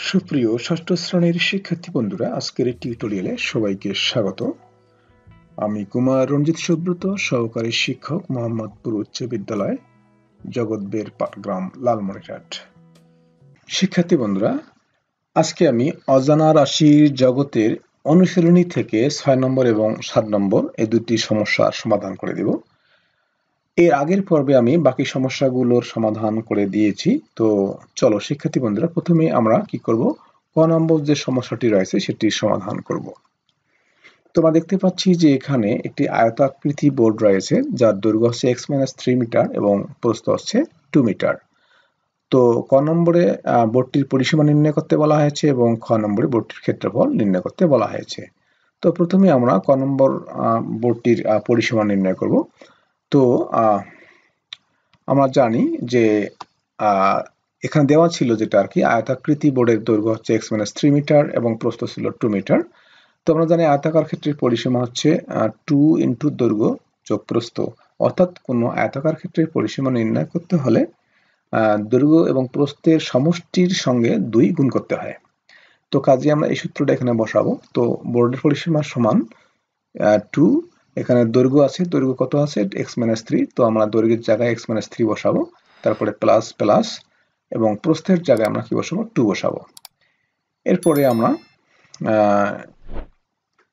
সুপ্রিয় ষষ্ঠ শ্রেণীর শিক্ষার্থী বন্ধুরা, আজকের এই টিউটোরিয়ালে সবাইকে স্বাগত। আমি কুমার রঞ্জিত সুব্রত, সহকারী শিক্ষক, মোহাম্মদপুর উচ্চ বিদ্যালয়, জগৎ গ্রাম, লালমনিরহাট। শিক্ষার্থী বন্ধুরা, আজকে আমি অজানা রাশির জগতের অনুশীলনী থেকে 6 নম্বর এবং 7 নম্বর এই দুটি সমস্যার সমাধান করে দেব। এর আগের পর্বে আমি বাকি সমস্যাগুলোর সমাধান করে দিয়েছি। তো চলো শিক্ষার্থী বন্ধুরা, প্রথমে আমরা কি করব, ক নম্বর যে সমস্যাটি রয়েছে সেটির সমাধান করব। তোমরা দেখতে পাচ্ছি যে এখানে একটি আয়তাকৃতি বোর্ড রয়েছে, যার দৈর্ঘ্য হচ্ছে x-3 মিটার এবং প্রস্থ হচ্ছে 2 মিটার। তো ক নম্বরে বোর্ডটির পরিসীমা নির্ণয় করতে বলা হয়েছে এবং খ নম্বরে বোর্ডটির ক্ষেত্রফল নির্ণয় করতে বলা হয়েছে। তো প্রথমে আমরা ক নম্বর বোর্ডটির পরিসীমা নির্ণয় করব। তো আমরা জানি যে এখানে দেওয়া ছিল যেটা আর কি, আয়তাকৃতি বোর্ডের দৈর্ঘ্য হচ্ছে x-3 মিটার এবং প্রস্থ ছিল 2 মিটার। তো আমরা জানি আয়তাকার ক্ষেত্রের পরিসীমা হচ্ছে 2 ইন্টু দৈর্ঘ্য যোগ প্রস্থ, অর্থাৎ কোনো আয়তাকার ক্ষেত্রের পরিসীমা নির্ণয় করতে হলে দৈর্ঘ্য এবং প্রস্থের সমষ্টির সঙ্গে 2 গুণ করতে হয়। তো কাজে আমরা এই সূত্রটা এখানে বসাবো। তো বোর্ডের পরিসীমা সমান 2, এখানে দৈর্ঘ্য আছে, দৈর্ঘ্য কত আছে, x-3, তো আমরা দৈর্ঘ্যের জায়গায় x-3 বসাবো, তারপরে প্লাস প্লাস, এবং প্রস্থের জায়গায় আমরা কি বসাবো, 2 বসাবো। এরপরে আমরা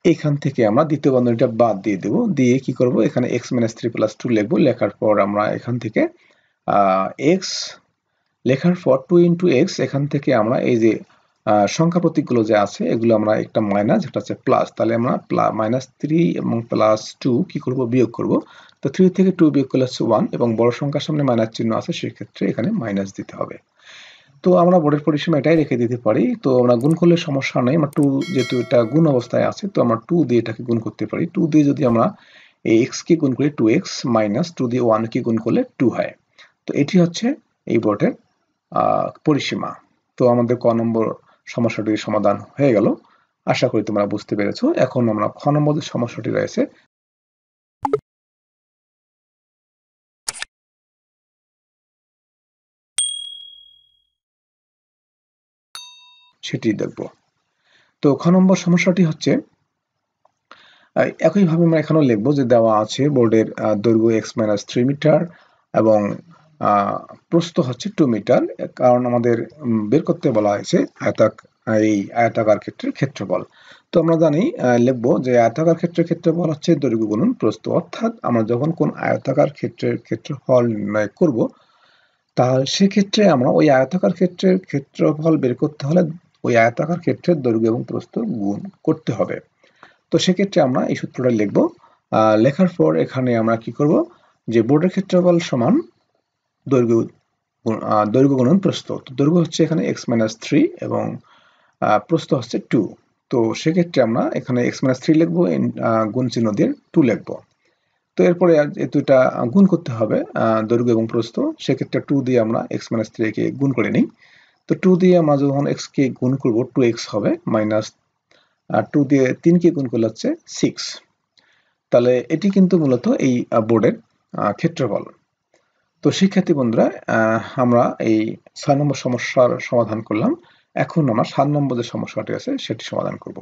এখান থেকে আমরা দ্বিতীয় বন্ধনীটা বাদ দিয়ে দেব, দিয়ে কি করব, এখানে x-3 প্লাস 2 লিখবো। লেখার পর আমরা এখান থেকে x লেখার পর 2 ইন্টু x, এখান থেকে আমরা এই যে সংখ্যা প্রতীকগুলো যে আছে এগুলো আমরা একটা মাইনাস, একটা হচ্ছে প্লাস, তাহলে আমরা -3 এবং +2 কি করব, বিয়োগ করব। তো 3 থেকে 2 বিয়োগ করলে হচ্ছে 1, এবং বড় সংখ্যার সামনে মাইনাস চিহ্ন আছে, সেক্ষেত্রে এখানে মাইনাস দিতে হবে। তো আমরা বোর্ডের পরিসীমা এটাই রেখে দিতে পারি। তো আমরা গুণ করলে সমস্যা নেই, আমরা 2 যেহেতু এটা গুণ অবস্থায় আছে, তো আমরা 2 দিয়ে এটাকে গুণ করতে পারি। 2 দিয়ে যদি আমরা এই x কে গুণ করি 2x, মাইনাস 2 দিয়ে 1 কে গুণ করলে 2 হয়। তো এটি হচ্ছে এই বোর্ডের পরিসীমা। তো আমাদের ক নম্বর সমস্যাটির সমাধান হয়ে গেল। আশা করি তোমরা বুঝতে পেরেছো। এখন আমরা খ নম্বর যে সমস্যাটি রয়েছে সেটি দেখব। তো খ নম্বর সমস্যাটি হচ্ছে, একইভাবে আমরা এখানেও লিখবো যে দেওয়া আছে বোর্ডের দৈর্ঘ্য x-3 মিটার এবং প্রস্থ হচ্ছে 2 মিটার, কারণ আমাদের বের করতে বলা হয়েছে এই আয়তাকার ক্ষেত্রের ক্ষেত্রফল। তো আমরা জানি, লিখবো যে আয়তাকার ক্ষেত্রের ক্ষেত্রফল হচ্ছে দৈর্ঘ্য গুণন প্রস্থ, অর্থাৎ আমরা যখন কোন আয়তাকার ক্ষেত্রের ক্ষেত্রফল নির্ণয় করব, তাহলে সেক্ষেত্রে আমরা ওই আয়তাকার ক্ষেত্রের ক্ষেত্রফল বের করতে হলে ওই আয়তাকার ক্ষেত্রের দৈর্ঘ্য এবং প্রস্থ গুণ করতে হবে। তো সেক্ষেত্রে আমরা এই সূত্রটা লিখব। লেখার পর এখানে আমরা কি করব, যে বোর্ডের ক্ষেত্রফল সমান দৈর্ঘ্য গুণন প্রস্থ। তো দৈর্ঘ্য হচ্ছে এখানে x-3 এবং প্রস্থ হচ্ছে 2। তো সেক্ষেত্রে আমরা এখানে x-3 লিখবো, গুণ চিহ্ন দিয়ে 2 লিখবো। তো এরপরে এটা গুণ করতে হবে দৈর্ঘ্য এবং প্রস্থ, সেক্ষেত্রে 2 দিয়ে আমরা x-3 কে গুণ করে নিই। তো 2 দিয়ে আমরা যখন x কে গুণ করব 2x হবে, মাইনাস 2 দিয়ে 3 কে গুণ করলে হচ্ছে 6। তাহলে এটি কিন্তু মূলত এই বোর্ডের ক্ষেত্রফল। তো শিক্ষার্থী বন্ধুরা, আমরা এই 6 নম্বর সমস্যার সমাধান করলাম। এখন আমরা 7 নম্বর যে সমস্যাটি আছে সেটি সমাধান করব।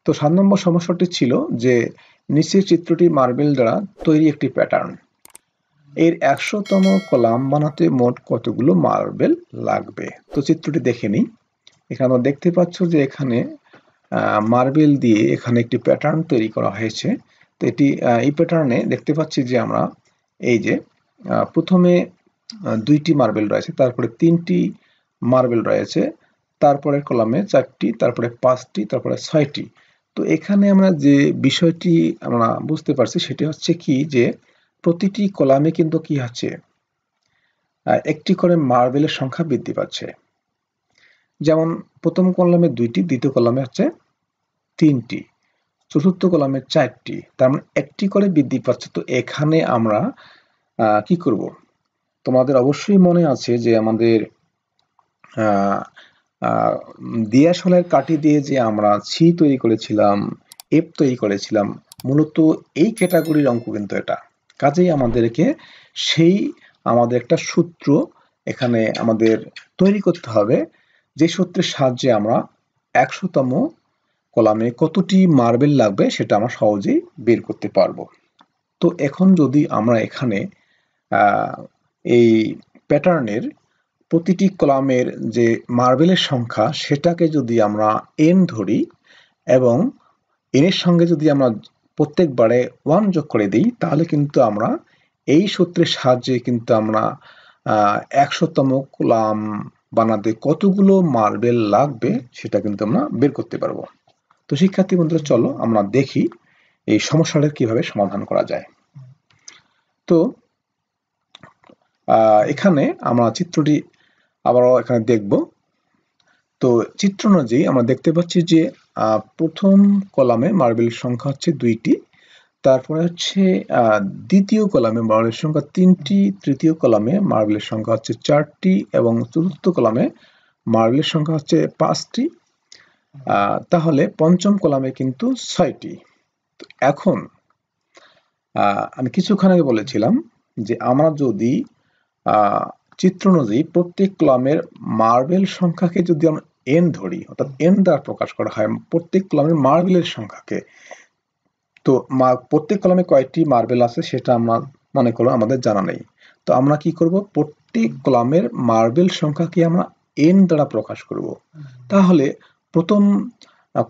তো 7 নম্বর সমস্যাটি ছিল যে নিচের চিত্রটি মার্বেল দ্বারা তৈরি একটি প্যাটার্ন, এর 100তম কলাম বানাতে মোট কতগুলো মার্বেল লাগবে। তো চিত্রটি দেখে নিই। এখানে আমরা দেখতে পাচ্ছ যে এখানে মার্বেল দিয়ে এখানে একটি প্যাটার্ন তৈরি করা হয়েছে। তো এটি এই প্যাটার্নে দেখতে পাচ্ছি যে আমরা এই যে প্রথমে 2টি মার্বেল রয়েছে, তারপরে 3টি মার্বেল রয়েছে, তারপরে কলামে 4টি, তারপরে 5টি, তারপরে 6টি। তো এখানে আমরা যে বিষয়টি আমরা বুঝতে পারছি সেটি হচ্ছে কি, যে প্রতিটি কলামে কিন্তু কি আছে, একটি করে মার্বেলের সংখ্যা বৃদ্ধি পাচ্ছে। যেমন প্রথম কলামে 2টি, দ্বিতীয় কলামে হচ্ছে 3টি, চতুর্থ কলামে 4টি, তার মানে একটি করে বৃদ্ধি পাচ্ছে। তো এখানে আমরা কি করব, তোমাদের অবশ্যই মনে আছে যে আমাদের দিয়াশলের কাঠি দিয়ে যে আমরা সি তৈরি করেছিলাম, এফ তৈরি করেছিলাম, মূলত এই ক্যাটাগরির অঙ্ক কিন্তু এটা। কাজেই আমাদেরকে আমাদের একটা সূত্র এখানে আমাদের তৈরি করতে হবে, যে সূত্রের সাহায্যে আমরা 100তম কলামে কতটি মার্বেল লাগবে সেটা আমরা সহজেই বের করতে পারবো। তো এখন যদি আমরা এখানে এই প্যাটার্নের প্রতিটি কলামের যে মার্বেলের সংখ্যা সেটাকে যদি আমরা n ধরি এবং n এর সঙ্গে যদি আমরা প্রত্যেকবারে 1 যোগ করে দিই, তাহলে কিন্তু আমরা এই সূত্রের সাহায্যে কিন্তু আমরা 100তম কলাম বানাতে কতগুলো মার্বেল লাগবে সেটা কিন্তু আমরা বের করতে পারবো। তো শিক্ষার্থী বন্ধুরা, চলো আমরা দেখি এই সমস্যাটা কিভাবে সমাধান করা যায়। তো এখানে আমরা চিত্রটি আবারও এখানে দেখব। তো চিত্র অনুযায়ী আমরা দেখতে পাচ্ছি যে প্রথম কলামে মার্বেলের সংখ্যা হচ্ছে 2টি, তারপরে হচ্ছে দ্বিতীয় কলামে মার্বেলের সংখ্যা 3টি, তৃতীয় কলামে মার্বেলের সংখ্যা হচ্ছে 4টি এবং চতুর্থ কলামে মার্বেলের সংখ্যা হচ্ছে 5টি। তাহলে পঞ্চম কলামে কিন্তু 6টি। তো এখন আমি কিছুক্ষণ আগে বলেছিলাম যে আমরা যদি চিত্র অনুযায়ী প্রত্যেক কলামের মার্বেল সংখ্যাকে যদি আমরা n ধরি, অর্থাৎ n দ্বারা প্রকাশ করা হয় প্রত্যেক কলামের মার্বেলের সংখ্যাকে, তো প্রত্যেক কলামে কয়টি মার্বেল আছে সেটা আমরা মনে করো আমাদের জানা নেই। তো আমরা কি করব, প্রত্যেক কলামের মার্বেল সংখ্যাকে আমরা n দ্বারা প্রকাশ করব। তাহলে প্রথম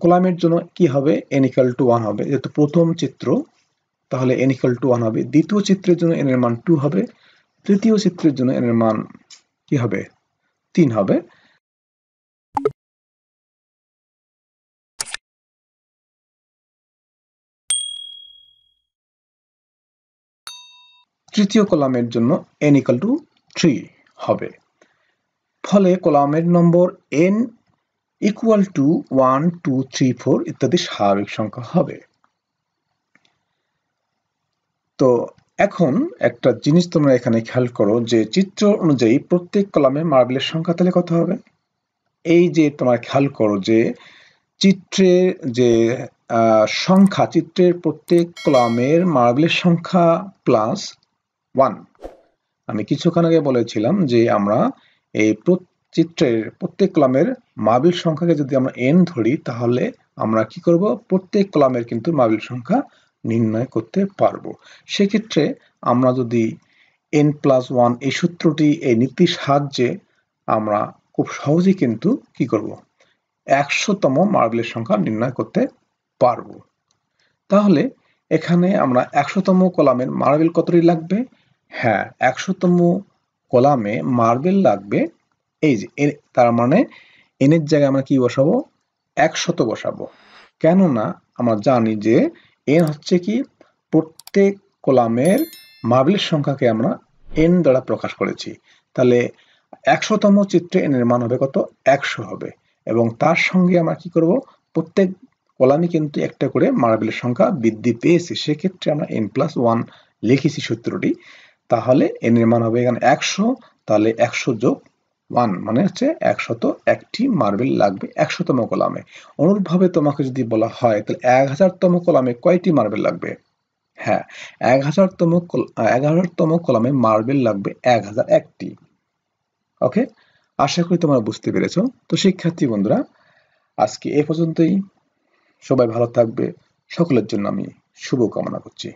কলামের জন্য কি হবে, n = 1 হবে, যেহেতু প্রথম চিত্র, তাহলে n = 1 হবে। দ্বিতীয় চিত্রের জন্য n এর মান 2 হবে, তৃতীয় চিত্রের জন্য n এর মান কি হবে, 3 হবে। তৃতীয় কলামের জন্য n = 3 হবে। ফলে কলামের নম্বর n = 1 2 3 4 ইত্যাদি স্বাভাবিক সংখ্যা হবে। তো এখন একটা জিনিস তোমরা এখানে খেয়াল করো যে চিত্র অনুযায়ী প্রত্যেক কলামে মার্বেলের সংখ্যা তাহলে কত হবে। এই যে তোমরা খেয়াল করো যে চিত্রের যে সংখ্যা, চিত্রের প্রত্যেক কলামের মার্বেলের সংখ্যা +1। আমি কিছুক্ষণ আগে বলেছিলাম যে আমরা এই চিত্রের প্রত্যেক কলামের মার্বেল সংখ্যাকে যদি আমরা n ধরি, তাহলে আমরা কি করব, প্রত্যেক কলামের কিন্তু মার্বেল সংখ্যা নির্ণয় করতে পারবো। সেক্ষেত্রে আমরা যদি n+1 এই সূত্রটি, এই নীতির সাহায্যে আমরা খুব সহজেই কিন্তু কি করব, 100তম মার্বেলের সংখ্যা নির্ণয় করতে পারবো। তাহলে এখানে আমরা 100তম কলামের মার্বেল কতটি লাগবে, হ্যাঁ 100তম কলামে মার্বেল লাগবে এই যে তার মানে n এর জায়গায় আমরা কি বসাবো, 100 বসাবো। কেননা আমরা জানি যে n হচ্ছে কি, প্রত্যেক কলামের মার্বেলের সংখ্যাকে আমরা n দ্বারা প্রকাশ করেছি। তাহলে 100তম চিত্রে n এর মান হবে কত, 100 হবে। এবং তার সঙ্গে আমরা কি করব, প্রত্যেক কলামে কিন্তু একটা করে মার্বেলের সংখ্যা বৃদ্ধি পেয়েছে, সেক্ষেত্রে আমরা n+1 লিখেছি সূত্রটি। তাহলে n এর মান হবে এখানে 100, তাহলে 100 + 1 মানে হচ্ছে 101টি মার্বেল লাগবে 100তম কলামে। অনুরূপভাবে তোমাকে যদি বলা হয় তাহলে 1000তম কলামে কয়টি মার্বেল লাগবে, হ্যাঁ 11তম কলামে মার্বেল লাগবে 1001টি। ওকে, আশা করি তোমরা বুঝতে পেরেছো। তো শিক্ষার্থী বন্ধুরা, আজকে এ পর্যন্তই। সবাই ভালো থাকবে, সকলের জন্য আমি শুভ কামনা করছি।